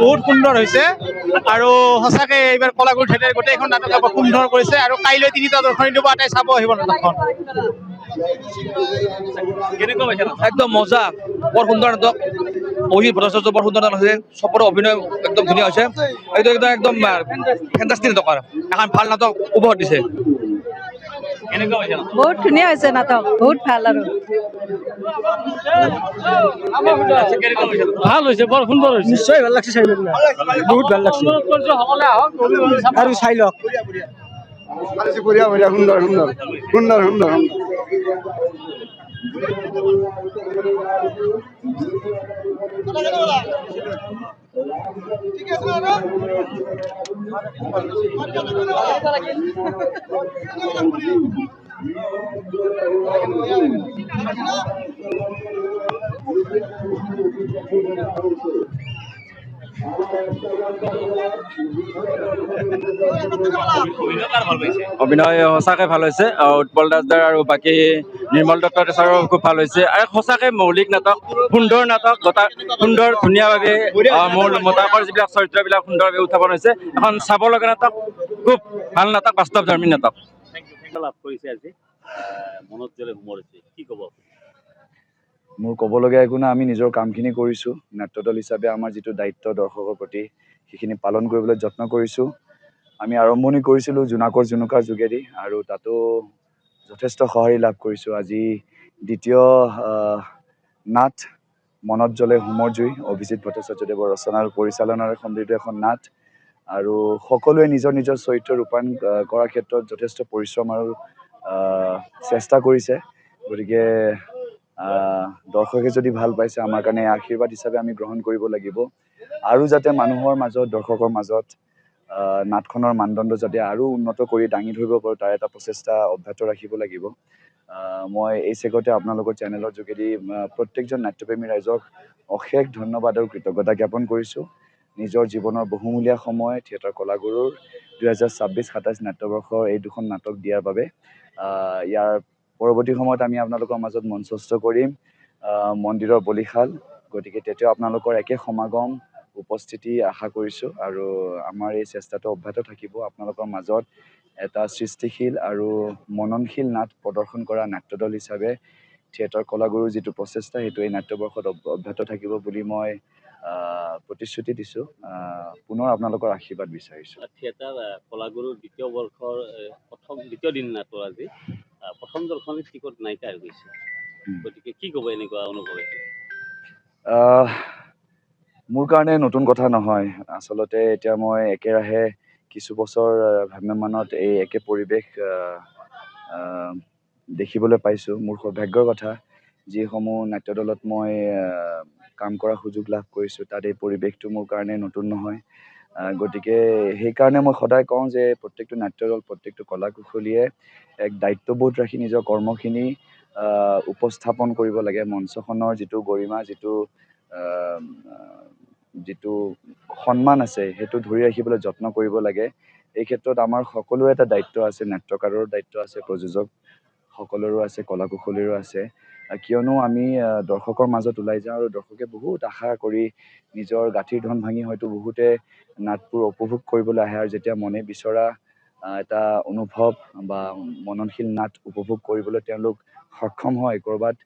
বহুত সুন্দৰ হৈছে আৰু সঁচাকে এইবাৰ কলাগুৰু থিয়েটাৰে গোটেইখন নাটক সুন্দৰ কৰিছে আৰু কাইলৈ 3টা দৰ্শনী দিব আটাই চাব আহিব নাটকখন। একদম মজা, বৰ সুন্দৰ নাটক। অভিজিৎ ভট্টাচাৰ্য বৰ সুন্দৰ নাটক আছে, চবৰে অভিনয় একদম ধুনীয়া হৈছে। এইটো একদম একদম ফেণ্টাষ্টিক নাটক, এখন ভাল নাটক উপহাৰ দিছে। বহুত ধুনীয়া হৈছে নাটক, বহুত ভাল আৰু ভাল হৈছে, বৰ সুন্দৰ হৈছে, নিশ্চয় ভাল লাগছে, চাই বহুত ভাল লাগছে আৰু চাই লওক। বঢ়িয়া বঢ়িয়া, সুন্দৰ সুন্দৰ সুন্দৰ সুন্দৰ। অভিনয় সঁচাকৈ ভাল হৈছে, উৎপল দাসদাৰ আৰু বাকী নিৰ্মল দত্ত ছাৰো খুব ভাল হৈছে। আৰু সঁচাকৈ মৌলিক নাটক, সুন্দৰ নাটক, সুন্দৰ ধুনীয়াভাৱে নাটকৰ যিবিলাক চৰিত্ৰবিলাক সুন্দৰভাৱে উত্থাপন হৈছে। এখন চাব লগা নাটক, খুব ভাল নাটক, বাস্তৱধৰ্মী নাটক। লাভ কৰিছে আজি মনত জলে হুমৰ হৈছে, কি ক'ব? মোৰ ক'বলগীয়া একো নাই, আমি নিজৰ কামখিনি কৰিছোঁ। নাট্যদল হিচাপে আমাৰ যিটো দায়িত্ব দৰ্শকৰ প্ৰতি, সেইখিনি পালন কৰিবলৈ যত্ন কৰিছোঁ। আমি আৰম্ভণি কৰিছিলোঁ জোনাকৰ জোনোকাৰ যোগেদি আৰু তাতো যথেষ্ট সঁহাৰি লাভ কৰিছোঁ। আজি দ্বিতীয় নাট মনত জ্বলে হোমৰ জুই, অভিজিৎ ভট্টাচাৰ্যদেৱৰ ৰচনা আৰু পৰিচালনাৰে সমৃদ্ধ এখন নাট আৰু সকলোৱে নিজৰ নিজৰ চৰিত্ৰ ৰূপায়ণ কৰাৰ ক্ষেত্ৰত যথেষ্ট পৰিশ্ৰম আৰু চেষ্টা কৰিছে। গতিকে দৰ্শকে যদি ভাল পাইছে, আমাৰ কাৰণে আশীৰ্বাদ হিচাপে আমি গ্ৰহণ কৰিব লাগিব। আৰু যাতে মানুহৰ মাজত, দৰ্শকৰ মাজত নাটখনৰ মানদণ্ড যাতে আৰু উন্নত কৰি দাঙি ধৰিব পাৰোঁ, তাৰ এটা প্ৰচেষ্টা অব্যাহত ৰাখিব লাগিব। মই এই চেগতে আপোনালোকৰ চেনেলৰ যোগেদি প্ৰত্যেকজন নাট্যপ্ৰেমী ৰাইজক অশেষ ধন্যবাদ আৰু কৃতজ্ঞতা জ্ঞাপন কৰিছোঁ। নিজৰ জীৱনৰ বহুমূলীয়া সময় থিয়েটাৰ কলাগুৰুৰ 2026-27 নাট্যবৰ্ষৰ এই দুখন নাটক দিয়াৰ বাবে। ইয়াৰ পৰৱৰ্তী সময়ত আমি আপোনালোকৰ মাজত মঞ্চস্থ কৰিম মন্দিৰৰ বলিশাল। গতিকে তেতিয়াও আপোনালোকৰ একে সমাগম উপস্থিতি আশা কৰিছোঁ আৰু আমাৰ এই চেষ্টাটো অব্যাহত থাকিব। আপোনালোকৰ মাজত এটা সৃষ্টিশীল আৰু মননশীল নাট প্ৰদৰ্শন কৰা নাট্যদল হিচাপে থিয়েটাৰ কলাগুৰুৰ যিটো প্ৰচেষ্টা, সেইটো এই নাট্যবৰ্ষত অব্যাহত থাকিব বুলি মই প্ৰতিশ্ৰুতি দিছোঁ। পুনৰ আপোনালোকৰ আশীৰ্বাদ বিচাৰিছোঁ। থিয়েটাৰ কলাগুৰুৰ দ্বিতীয় বৰ্ষৰ দ্বিতীয় দিন নাটক আজি প্ৰথম দৰ্শনীত টিকট নাইকিয়া হৈ গৈছে, গতিকে কি ক'ব এনেকুৱা অনুভৱ? মোৰ কাৰণে নতুন কথা নহয়। আচলতে এতিয়া মই একেৰাহে কিছু বছৰ ভ্ৰাম্যমানত এই একে পৰিৱেশ দেখিবলৈ পাইছোঁ। মোৰ সৌভাগ্যৰ কথা, যিসমূহ নাট্যদলত মই কাম কৰাৰ সুযোগ লাভ কৰিছোঁ, তাত এই পৰিৱেশটো মোৰ কাৰণে নতুন নহয়। গতিকে সেইকাৰণে মই সদায় কওঁ যে প্ৰত্যেকটো নাট্যদল, প্ৰত্যেকটো কলা কুশলীয়ে এক দায়িত্ববোধ ৰাখি নিজৰ কৰ্মখিনি উপস্থাপন কৰিব লাগে। মঞ্চখনৰ যিটো গৰিমা, যিটো সন্মান আছে, সেইটো ধৰি ৰাখিবলৈ যত্ন কৰিব লাগে। এই ক্ষেত্ৰত আমাৰ সকলোৰে এটা দায়িত্ব আছে, নাট্যকাৰৰ দায়িত্ব আছে, প্ৰযোজক সকলৰো আছে, কলা কুশলীৰো আছে। কিয়নো আমি দৰ্শকৰ মাজত ওলাই যাওঁ আৰু দৰ্শকে বহুত আশা কৰি নিজৰ গাঁঠিৰ ধন ভাঙি হয়তো বহুতে নাটবোৰ উপভোগ কৰিবলৈ আহে। আৰু যেতিয়া মনে বিচৰা এটা অনুভৱ বা মননশীল নাট উপভোগ কৰিবলৈ তেওঁলোক সক্ষম হয়, ক'ৰবাত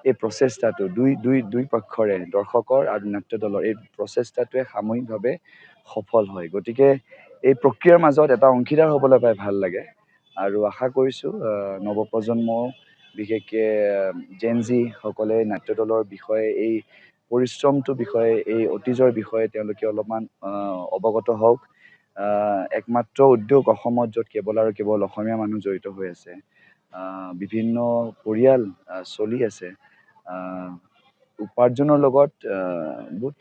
এই প্ৰচেষ্টাটো দুই পক্ষৰে, দৰ্শকৰ আৰু নাট্যদলৰ এই প্ৰচেষ্টাটোৱে সামূহিকভাৱে সফল হয়। গতিকে এই প্ৰক্ৰিয়াৰ মাজত এটা অংশীদাৰ হ'বলৈ পাই ভাল লাগে আৰু আশা কৰিছোঁ নৱপ্ৰজন্মও, বিশেষকৈ জেনজি সকলে নাট্যদলৰ বিষয়ে, এই পৰিশ্ৰমটোৰ বিষয়ে, এই অতীজৰ বিষয়ে তেওঁলোকে অলপমান অৱগত হওক। একমাত্ৰ উদ্যোগ অসমত য'ত কেৱল আৰু কেৱল অসমীয়া মানুহ জড়িত হৈ আছে, বিভিন্ন পৰিয়াল চলি আছে, উপাৰ্জনৰ লগত বহুত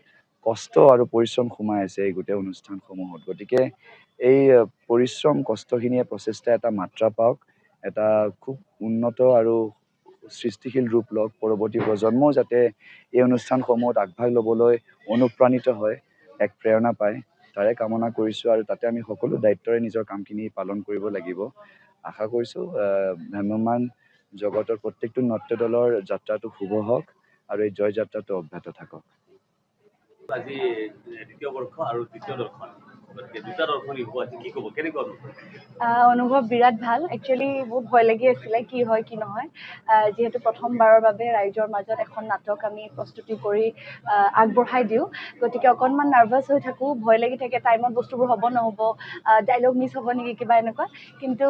কষ্ট আৰু পৰিশ্ৰম সোমাই আছে এই গোটেই অনুষ্ঠানসমূহত। গতিকে এই পৰিশ্ৰম কষ্টখিনিয়ে প্ৰচেষ্টা এটা মাত্ৰা পাওক, এটা খুব উন্নত আৰু সৃষ্টিশীল ৰূপ লওক। পৰৱৰ্তী প্ৰজন্মও যাতে এই অনুষ্ঠানসমূহত আগভাগ ল'বলৈ অনুপ্ৰাণিত হয়, এক প্ৰেৰণা পায়, তাৰে কামনা কৰিছোঁ। আৰু তাতে আমি সকলো দায়িত্বৰে নিজৰ কামখিনি পালন কৰিব লাগিব। আশা কৰিছোঁ ভ্ৰাম্যমান জগতৰ প্ৰত্যেকটো নাট্যদলৰ যাত্ৰাটো শুভ হওক আৰু এই জয় যাত্ৰাটো অব্যাহত থাকক। আজি দ্বিতীয় বৰ্ষ আৰু তৃতীয় দৰ্শন গতিকে দুটা দৰ্শনী হ'ব আজি কি ক'ব কেনেকুৱা অনুভৱ বিৰাট ভাল একচুৱেলি বহুত ভয় লাগি আছিলে কি হয় কি নহয় যিহেতু প্ৰথমবাৰৰ বাবে ৰাইজৰ মাজত এখন নাটক আমি প্ৰস্তুতি কৰি আগবঢ়াই দিওঁ গতিকে অকণমান নাৰ্ভাছ হৈ থাকোঁ ভয় লাগি থাকে টাইমত বস্তুবোৰ হ'ব নহ'ব ডাইলগ মিছ হ'ব নেকি কিবা এনেকুৱা কিন্তু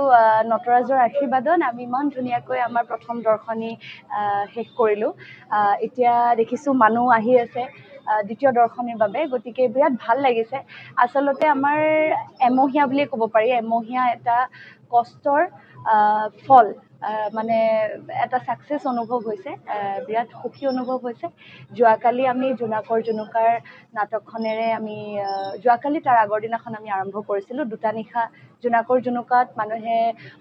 নটৰাজৰ আশীৰ্বাদত আমি ইমান ধুনীয়াকৈ আমাৰ প্ৰথম দৰ্শনী শেষ কৰিলোঁ এতিয়া দেখিছোঁ মানুহ আহি আছে দ্বিতীয় দৰ্শনীৰ বাবে গতিকে বিৰাট ভাল লাগিছে আচলতে আমাৰ এমহীয়া বুলিয়ে ক'ব পাৰি এমহীয়া এটা কষ্টৰ ফল মানে এটা ছাকচেছ অনুভৱ হৈছে বিৰাট সুখী অনুভৱ হৈছে যোৱাকালি আমি জোনাকৰ জোনোকাৰ নাটকখনেৰে আমি যোৱাকালি তাৰ আগৰ দিনাখন আমি আৰম্ভ কৰিছিলোঁ দুটা নিশা জোনাকৰ জোনোকাত মানুহে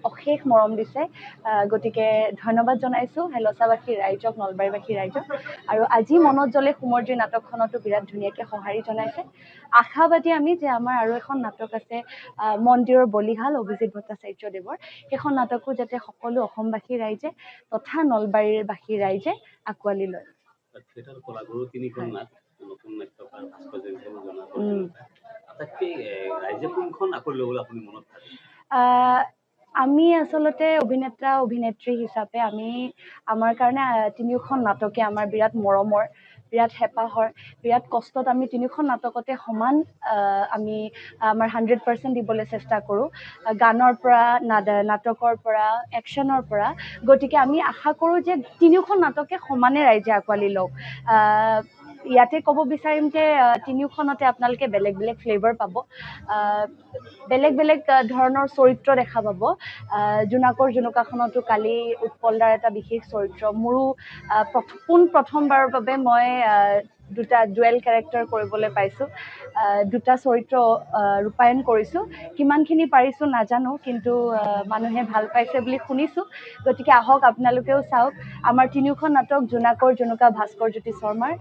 অশেষ মৰম দিছে গতিকে ধন্যবাদ জনাইছোঁ হেলচাবাসী ৰাইজক নলবাৰীবাসী ৰাইজক আৰু আজি মনত জ্বলে সুমৰ্জী নাটকখনতো বিৰাট ধুনীয়াকৈ সঁহাৰি জনাইছে আশাবাদী আমি যে আমাৰ আৰু এখন নাটক আছে মন্দিৰৰ বলিহাল অভিজিত ভট্টাচাৰ্যদেৱৰ সেইখন নাটকো যাতে সকলো অসমবাসী ৰাইজে তথা নলবাৰীৰবাসী ৰাইজে আঁকোৱালি লয় থিয়েটাৰ কলাগুৰু তিনিখন নাট নতুন নাট্যকাৰ ভাস্কৰ জনা আটাইতকৈ ৰাইজে কোনখন আঁকোৱালি ল'বলৈ আপুনি মনত ভাবে আমি আচলতে অভিনেতা অভিনেত্ৰী হিচাপে আমি আমাৰ কাৰণে তিনিওখন নাটকে আমাৰ বিৰাট মৰমৰ বিৰাট হেঁপাহৰ বিৰাট কষ্টত আমি তিনিওখন নাটকতে সমান আমি আমাৰ 100% দিবলৈ চেষ্টা কৰোঁ গানৰ পৰা নাটকৰ পৰা একশ্যনৰ পৰা গতিকে আমি আশা কৰোঁ যে তিনিওখন নাটকে সমানে ৰাইজে আঁকোৱালি লওক ইয়াতে ক'ব বিচাৰিম যে তিনিওখনতে আপোনালোকে বেলেগ বেলেগ ফ্লেভাৰ পাব বেলেগ বেলেগ ধৰণৰ চৰিত্ৰ দেখা পাব জোনাকৰ জোনোকাখনতো কালি উৎপলদাৰ এটা বিশেষ চৰিত্ৰ মোৰো প্ৰথমবাৰৰ বাবে মই দুটা ডুৱেল কেৰেক্টাৰ কৰিবলৈ পাইছোঁ দুটা চৰিত্ৰ ৰূপায়ণ কৰিছোঁ কিমানখিনি পাৰিছোঁ নাজানো কিন্তু মানুহে ভাল পাইছে বুলি শুনিছোঁ গতিকে আহক আপোনালোকেও চাওক আমাৰ তিনিওখন নাটক জোনাকৰ জোনোকা ভাস্কৰ জ্যোতি শৰ্মাৰ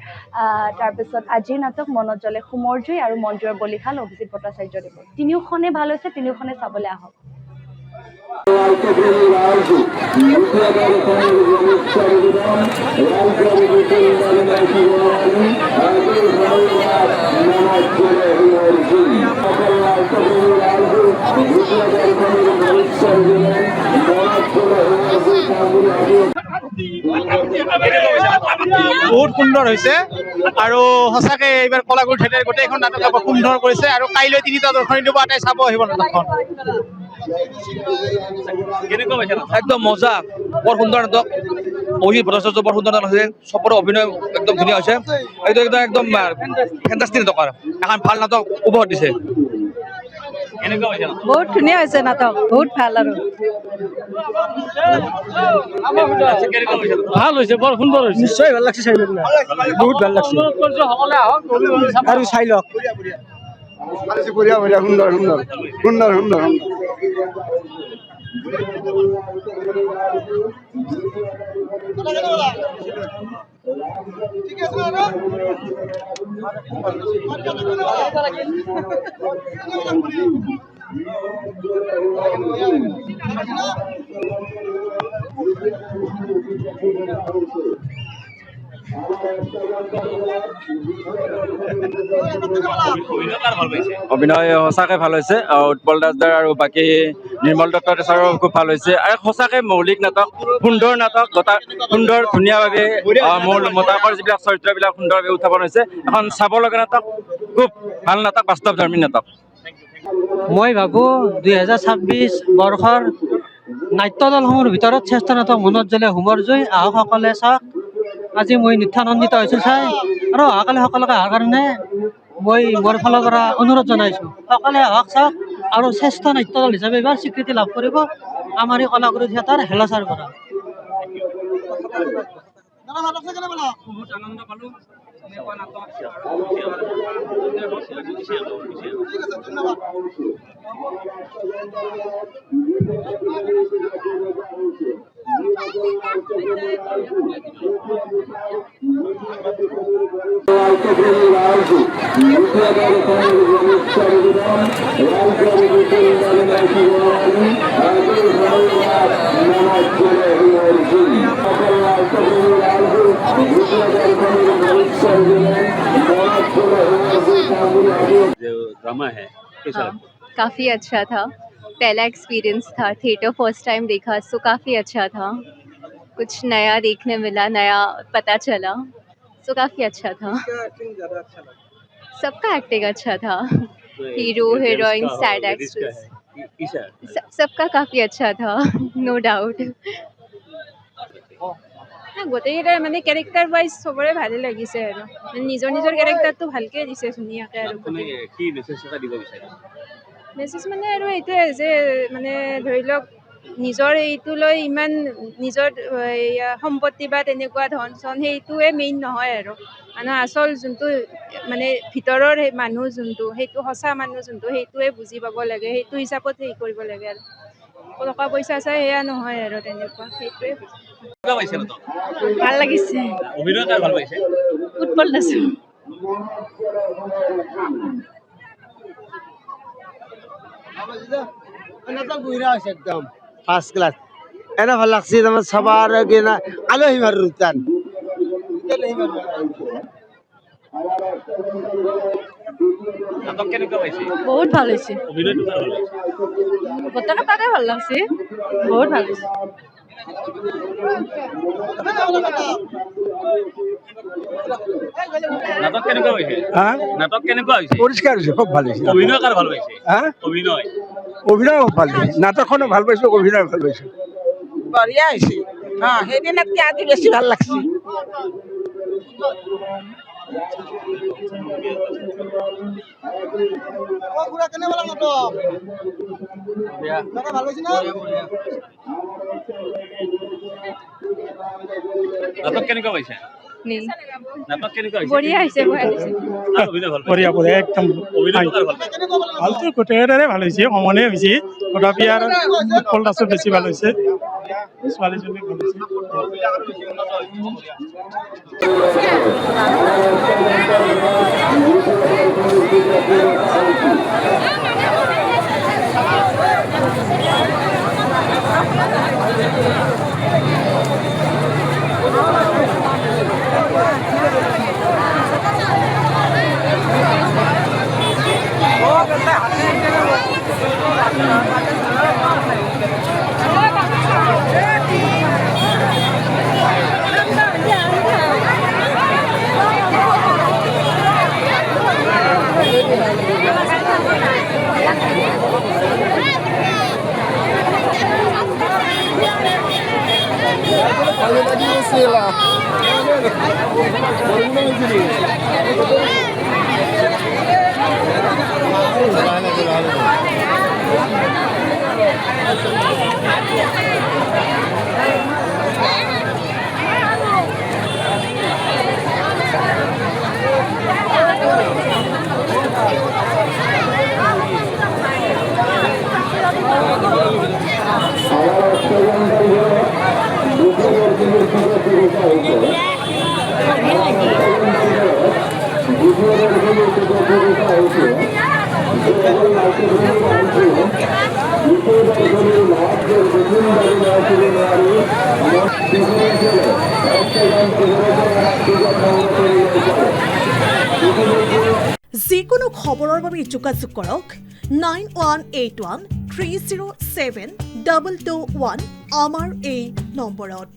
তাৰপিছত আজিৰ নাটক মনত জ্বলে সুমৰ্জুই আৰু মন্দিৰৰ বলিহাল অভিজিত ভট্টাচাৰ্যদেৱৰ তিনিওখনেই ভাল হৈছে তিনিওখনে চাবলৈ আহক বহুত সুন্দৰ হৈছে আৰু সঁচাকে এইবাৰ কলাগুৰু থিয়েটাৰ গোটেইখন নাটক সুন্দৰ কৰিছে আৰু কাইলৈ তিনিটা দৰ্শনী দিব আটাই চাব আহিব নাটকখন একদম মজা বৰ সুন্দৰ নাটক অভিজিত ভট্টাচাৰ্য বৰ সুন্দৰ নাটক আছে চবৰে অভিনয় একদম ধুনীয়া হৈছে একদম একদম একদম ফেণ্টাষ্টিক নাটক আৰু এখন ভাল নাটক উপহাৰ দিছে বহুত ধুনীয়া হৈছে নাটক বহুত ভাল আৰু ভাল হৈছে বৰ সুন্দৰ হৈছে নিশ্চয় ভাল লাগছে চাই বহুত ভাল লাগছে সকলে আহক আৰু চাই লওক বঢ়িয়া বঢ়িয়া সুন্দৰ সুন্দৰ সুন্দৰ সুন্দৰ অভিনয় সঁচাকৈ ভাল হৈছে উৎপল দাসদাৰ আৰু বাকী নিৰ্মল দত্ত ছাৰো খুব ভাল হৈছে আৰু সঁচাকৈ মৌলিক নাটক সুন্দৰ নাটক সুন্দৰ ধুনীয়াভাৱে মোতাকৰ যিবিলাক চৰিত্ৰবিলাক সুন্দৰভাৱে উত্থাপন হৈছে এখন চাব লগা নাটক খুব ভাল নাটক বাস্তৱধৰ্মী নাটক মই ভাবোঁ 2026 বৰ্ষৰ নাট্য দলসমূহৰ ভিতৰত শ্ৰেষ্ঠ নাটক মনত জ্বলে সুমৰ্জুই আহক সকলে চাওক আজি মই নিত্যানন্দিত হৈছোঁ চাই আৰু অহাকালি সকলোকে অহাৰ কাৰণে মই মোৰ ফালৰ পৰা অনুৰোধ জনাইছোঁ সকলোৱে আহক চাওক আৰু শ্ৰেষ্ঠ নাট্য দল হিচাপে এইবাৰ স্বীকৃতি লাভ কৰিব আমাৰ এই কলাগুৰু থিয়েটাৰ হেলচাৰ পৰা বহুত আনন্দ পালোঁ Thank you. जो ड्रामा है कैसा हाँ, लगता काफ़ी अच्छा था। पहला एक्सपीरियंस था, थिएटर फर्स्ट टाइम देखा, सो काफ़ी अच्छा था। कुछ नया देखने मिला, नया पता चला, सो काफ़ी अच्छा था। सबका एक्टिंग अच्छा था, है? तो हीरो, जेंट्स हीरोइन, का हो, सैड लेडीज का एक्ट्रेस, है किसा सबका काफ़ी अच्छा था, नो डाउट। গোটেইকেইটাৰ মানে কেৰেক্টাৰ ৱাইজ চবৰে ভালে লাগিছে আৰু মানে নিজৰ নিজৰ কেৰেক্টাৰটো ভালকে দিছে ধুনীয়াকে আৰু তুমি কি মেছেজ এটা দিব বিচাৰা মেছেজ মানে আৰু এইটোৱে যে মানে ধৰি লওক নিজৰ এইটো লৈ ইমান নিজৰ সম্পত্তি বা তেনেকুৱা ধন চন সেইটোৱে মেইন নহয় আৰু মানে আচল যোনটো মানে ভিতৰৰ সেই মানুহ যোনটো সেইটো সঁচা মানুহ যোনটো সেইটোৱে বুজি পাব লাগে সেইটো হিচাপত হেৰি কৰিব লাগে আৰু টকা পইচা চাই সেয়া নহয় আৰু তেনেকুৱা সেইটোৱে কেনেকুৱা পাইছে ন তই ভাল লাগিছে অভিনয় কাৰ ভাল পাইছে উৎপল দাস একদম ফার্স্ট ক্লাস এনে ভাল লাগছে তোমার সবার কিনা আলোহি মারু টান নাটক কেনেকুৱা পাইছে বহুত ভাল হৈছে অভিনয়টো কাৰ ভাল পাইছে গোটেইকেইটাকে ভাল লাগছে বহুত ভাল হৈছে নাটক কেনেকুৱা পাইছে নাটক কেনেকুৱা হৈছে পৰিষ্কাৰ হয়েছে খুব ভালো হয়েছে অভিনয় কাৰ ভাল পাইছে হ্যাঁ অভিনয় অভিনয় খুব ভালো হয়েছে নাটকখনো ভাল পাইছো অভিনয় ভাল পাইছো বঢ়িয়া হয়েছে হ্যাঁ সেইদিনতকে আজি বেশি ভাল লাগছে নাটক কেনেকুৱা পাইছে নাটক কেনেকুৱা হৈছে বঢ়িয়া হৈছে কাৰ অভিনয় ভাল পাইছে বঢ়িয়া বঢ়িয়া একদম অভিনয়টো কাৰ ভাল পাইছে ভালতো গোটেইকেইটাৰে ভাল হৈছে সমানে হৈছে তথাপি আৰু উৎপল দাসৰ বেছি ভাল হৈছে ছোৱালীজনী ভাল হৈছে যিকোনো খবৰৰ বাবে যোগাযোগ কৰক 9181307221 আমাৰ এই নম্বৰত।